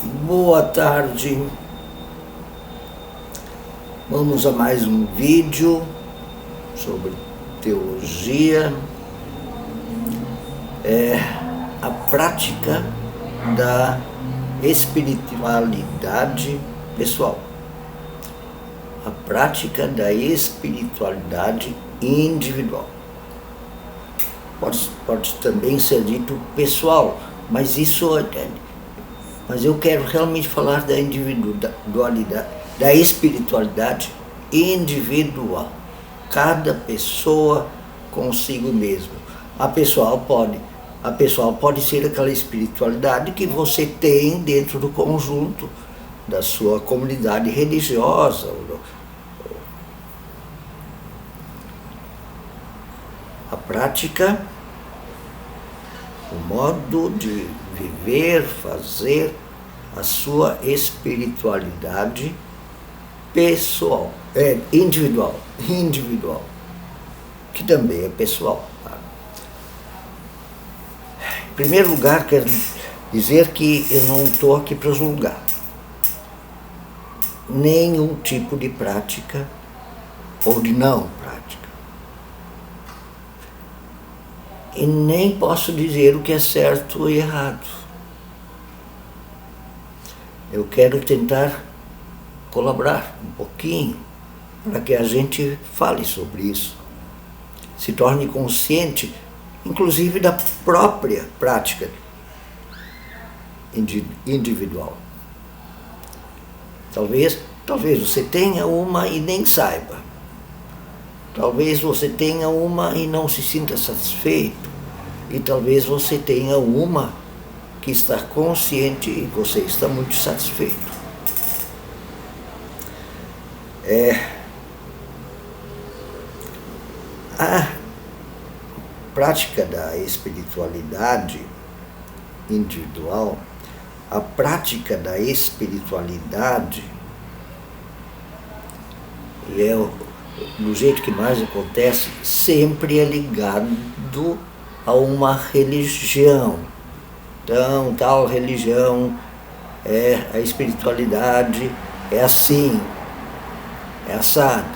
Boa tarde, vamos a mais um vídeo sobre teologia, a prática da espiritualidade pessoal, a prática da espiritualidade individual. Pode também ser dito pessoal, mas eu quero realmente falar da individualidade, da espiritualidade individual. Cada pessoa consigo mesmo. A pessoal pode ser aquela espiritualidade que você tem dentro do conjunto da sua comunidade religiosa. A prática, o modo de viver, fazer a sua espiritualidade pessoal, individual, que também é pessoal. Em primeiro lugar, quero dizer que eu não estou aqui para julgar nenhum tipo de prática ou de não prática. E nem posso dizer o que é certo ou errado. Eu quero tentar colaborar um pouquinho para que a gente fale sobre isso, se torne consciente, inclusive da própria prática individual. Talvez você tenha uma e nem saiba. Talvez você tenha uma e não se sinta satisfeito. E talvez você tenha uma que está consciente e você está muito satisfeito. A prática da espiritualidade individual, a prática da espiritualidade, do jeito que mais acontece, sempre é ligado a uma religião. Então, tal religião, a espiritualidade é assim, é assado.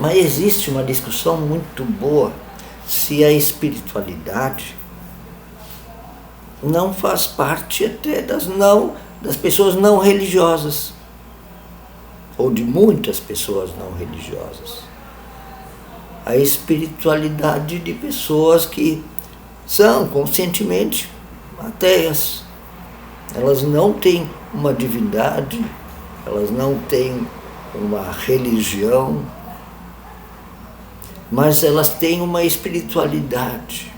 Mas existe uma discussão muito boa se a espiritualidade não faz parte até das pessoas não religiosas, ou de muitas pessoas não religiosas. A espiritualidade de pessoas que são conscientemente ateias. Elas não têm uma divindade, elas não têm uma religião, mas elas têm uma espiritualidade.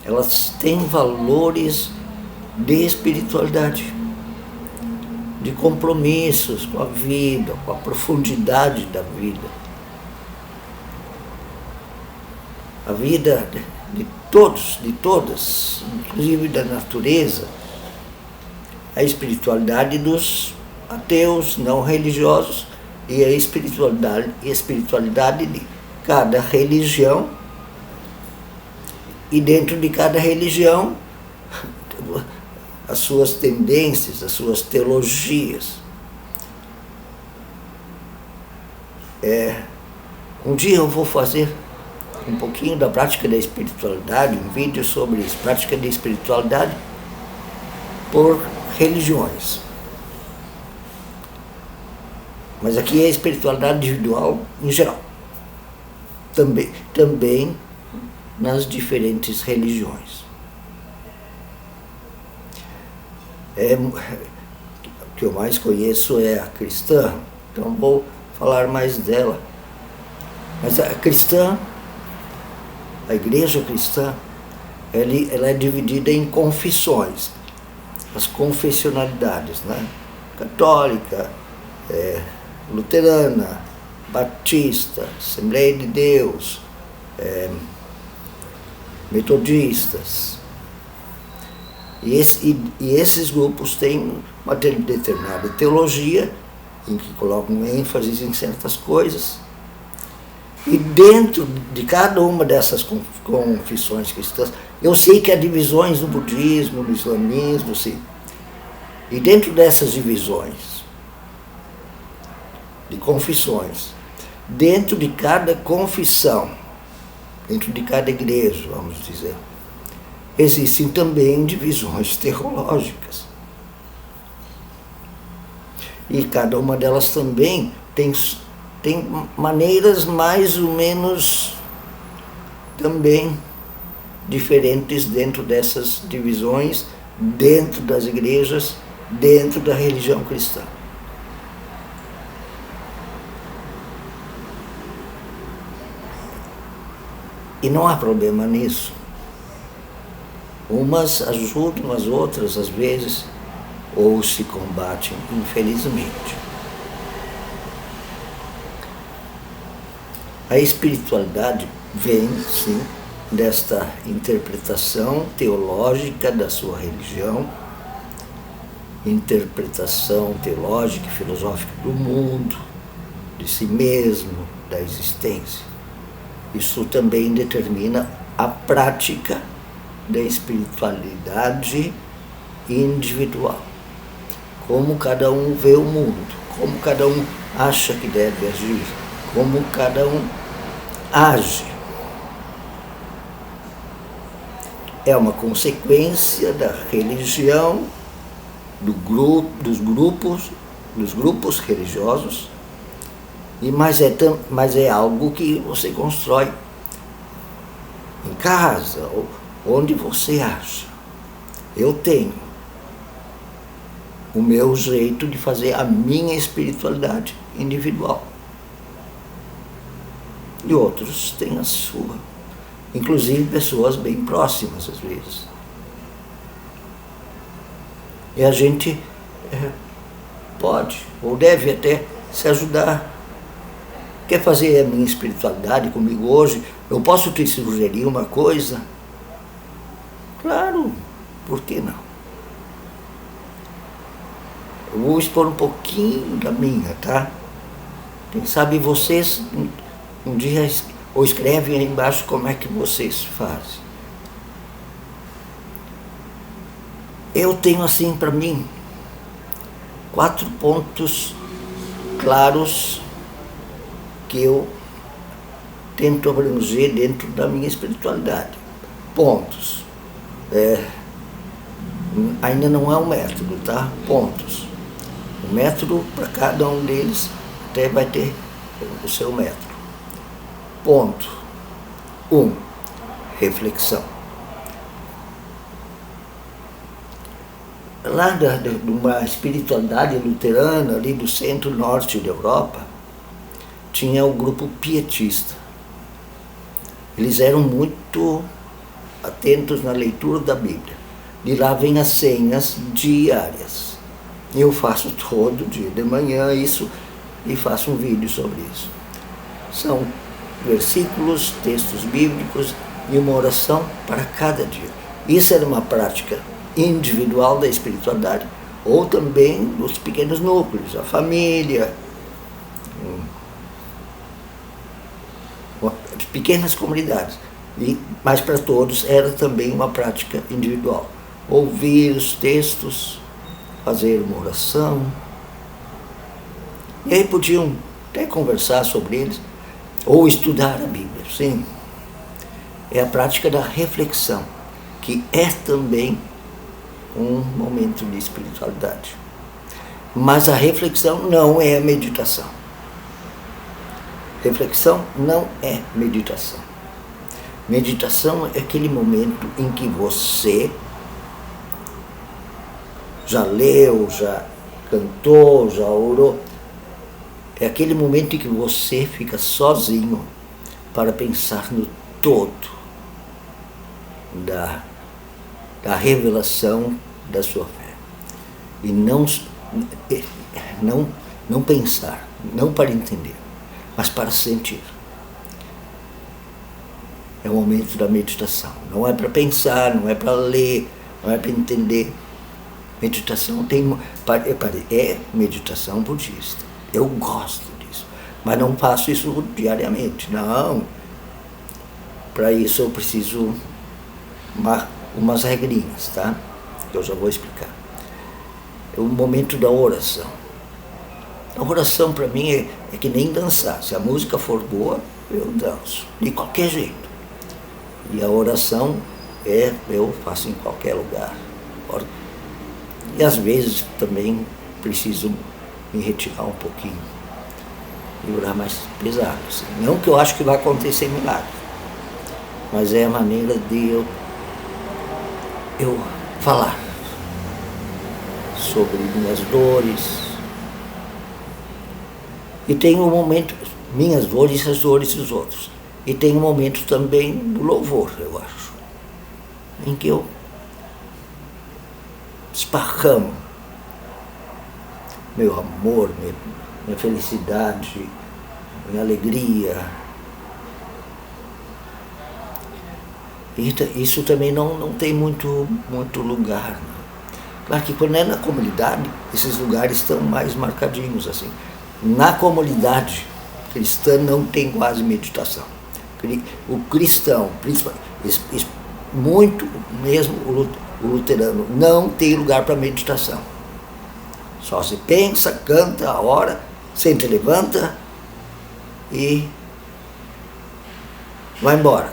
Elas têm valores de espiritualidade, de compromissos com a vida, com a profundidade da vida. A vida de todos, de todas, inclusive da natureza, a espiritualidade dos ateus não religiosos e a espiritualidade de cada religião, e dentro de cada religião as suas tendências, as suas teologias. Um dia eu vou fazer um pouquinho da prática da espiritualidade, um vídeo sobre a prática da espiritualidade por religiões. Mas aqui é a espiritualidade individual em geral. Também nas diferentes religiões. O que eu mais conheço é a cristã, então vou falar mais dela. Mas a cristã, a igreja cristã, ela é dividida em confissões, as confessionalidades, né? Católica, luterana, batista, Assembleia de Deus, metodistas. E esses grupos têm uma determinada teologia, em que colocam ênfase em certas coisas, E dentro de cada uma dessas confissões cristãs, eu sei que há divisões no budismo, no islamismo, sim. E dentro dessas divisões de confissões, dentro de cada confissão, dentro de cada igreja, vamos dizer, existem também divisões teológicas. E cada uma delas também tem maneiras mais ou menos também diferentes dentro dessas divisões, dentro das igrejas, dentro da religião cristã. E não há problema nisso. Umas ajudam as outras, às vezes, ou se combatem, infelizmente. A espiritualidade vem, sim, desta interpretação teológica da sua religião, interpretação teológica e filosófica do mundo, de si mesmo, da existência. Isso também determina a prática da espiritualidade individual. Como cada um vê o mundo, como cada um acha que deve agir, como cada um age. É uma consequência da religião, dos grupos religiosos, mas é algo que você constrói em casa, onde você acha. Eu tenho o meu jeito de fazer a minha espiritualidade individual. E outros têm a sua. Inclusive pessoas bem próximas, às vezes. E a gente pode, ou deve até se ajudar. Quer fazer a minha espiritualidade comigo hoje? Eu posso te sugerir uma coisa? Claro, por que não? Eu vou expor um pouquinho da minha, tá? Quem sabe vocês um dia ou escrevem aí embaixo como é que vocês fazem. Eu tenho assim para mim 4 pontos claros que eu tento abranger dentro da minha espiritualidade. Pontos. Ainda não é um método, tá? Pontos. O método para cada um deles até vai ter o seu método. Ponto 1. Reflexão. Lá de uma espiritualidade luterana, ali do centro-norte da Europa, tinha o grupo pietista. Eles eram muito atentos na leitura da Bíblia. De lá vem as senhas diárias. Eu faço todo dia de manhã isso e faço um vídeo sobre isso. São versículos, textos bíblicos e uma oração para cada dia. Isso era uma prática individual da espiritualidade, ou também dos pequenos núcleos, a família, pequenas comunidades. Mas para todos era também uma prática individual. Ouvir os textos, fazer uma oração. E aí podiam até conversar sobre eles, ou estudar a Bíblia, sim. É a prática da reflexão, que é também um momento de espiritualidade. Mas a reflexão não é a meditação. Reflexão não é meditação. Meditação é aquele momento em que você já leu, já cantou, já orou. É aquele momento em que você fica sozinho para pensar no todo da revelação da sua fé. E não pensar, não para entender, mas para sentir. É o momento da meditação. Não é para pensar, não é para ler, não é para entender. Meditação é meditação budista. Eu gosto disso. Mas não faço isso diariamente, não. Para isso eu preciso umas regrinhas, tá? Que eu já vou explicar. É o momento da oração. A oração para mim é que nem dançar. Se a música for boa, eu danço, de qualquer jeito. E a oração eu faço em qualquer lugar. E às vezes também preciso me retirar um pouquinho e orar mais pesado. Assim. Não que eu acho que vai acontecer milagre, mas é a maneira de eu falar sobre minhas dores. E tem um momento, minhas dores e as dores dos outros. E tem um momento também do louvor, eu acho, em que eu esparramo meu amor, minha felicidade, minha alegria. E isso também não tem muito lugar. Né? Claro que quando é na comunidade, esses lugares estão mais marcadinhos assim. Na comunidade cristã não tem quase meditação. O cristão, principalmente, muito mesmo o luterano, não tem lugar para meditação. Só se pensa, canta, ora, senta e levanta e vai embora.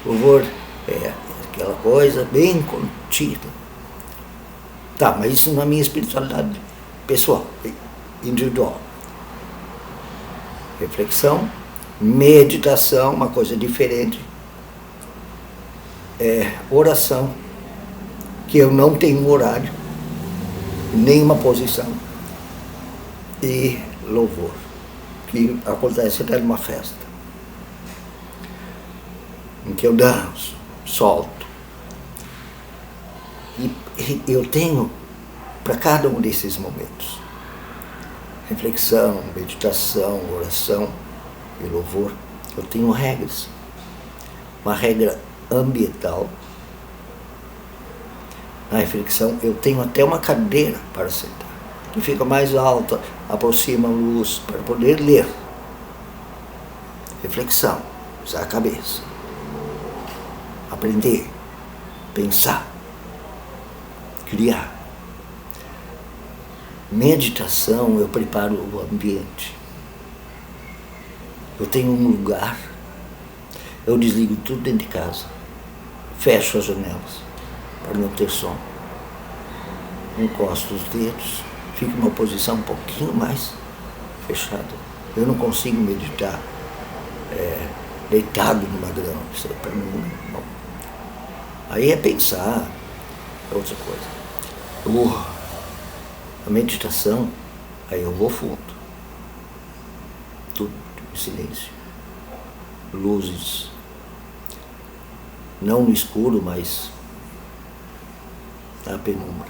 O louvor é aquela coisa bem contida. Tá, mas isso na minha espiritualidade pessoal, individual. Reflexão, meditação, uma coisa diferente. Oração, que eu não tenho horário, nenhuma posição. E louvor, que acontece até numa festa, em que eu danço, solto. E eu tenho, para cada um desses momentos, reflexão, meditação, oração e louvor, eu tenho regras. Uma regra ambiental. Na reflexão, eu tenho até uma cadeira para sentar, que fica mais alta, aproxima a luz, para poder ler. Reflexão, usar a cabeça. Aprender, pensar, criar. Meditação, eu preparo o ambiente. Eu tenho um lugar, eu desligo tudo dentro de casa, fecho as janelas para não ter som, encosto os dedos, fico em uma posição um pouquinho mais fechada. Eu não consigo meditar deitado numa grama, isso é para mim não. Aí é pensar, é outra coisa. A meditação, aí eu vou fundo. Tudo em silêncio. Luzes. Não no escuro, mas na penumbra.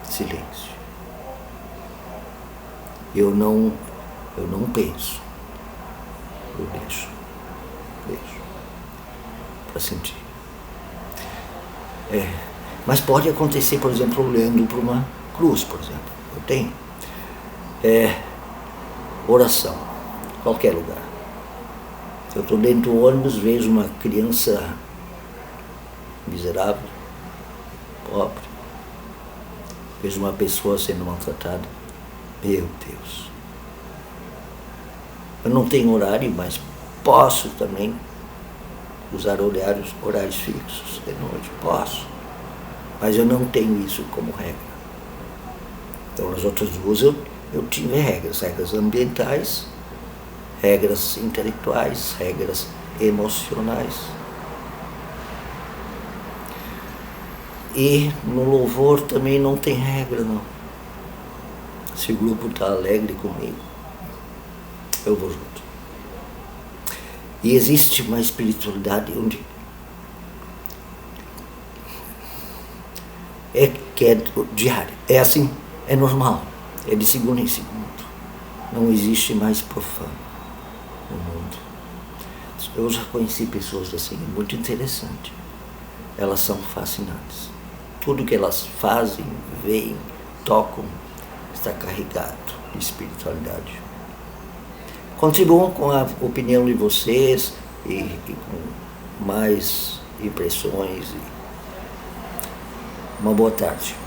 Silêncio. Eu não penso. Eu deixo. Para sentir. Mas pode acontecer, por exemplo, olhando para uma cruz, por exemplo. Eu tenho. Oração. Qualquer lugar. Eu estou dentro do ônibus, vejo uma criança miserável, pobre. Vejo uma pessoa sendo maltratada. Meu Deus. Eu não tenho horário, mas posso também usar horários fixos de noite. Posso. Mas eu não tenho isso como regra. Então, nas outras duas eu tive regras ambientais, regras intelectuais, regras emocionais. E no louvor também não tem regra, não. Se o grupo está alegre comigo, eu vou junto. E existe uma espiritualidade onde que é diária, é assim, é normal, é de segundo em segundo. Não existe mais profano no mundo. Eu já conheci pessoas assim, é muito interessante. Elas são fascinantes. Tudo que elas fazem, veem, tocam, está carregado de espiritualidade. Contribuam com a opinião de vocês e com mais impressões. Uma boa tarde.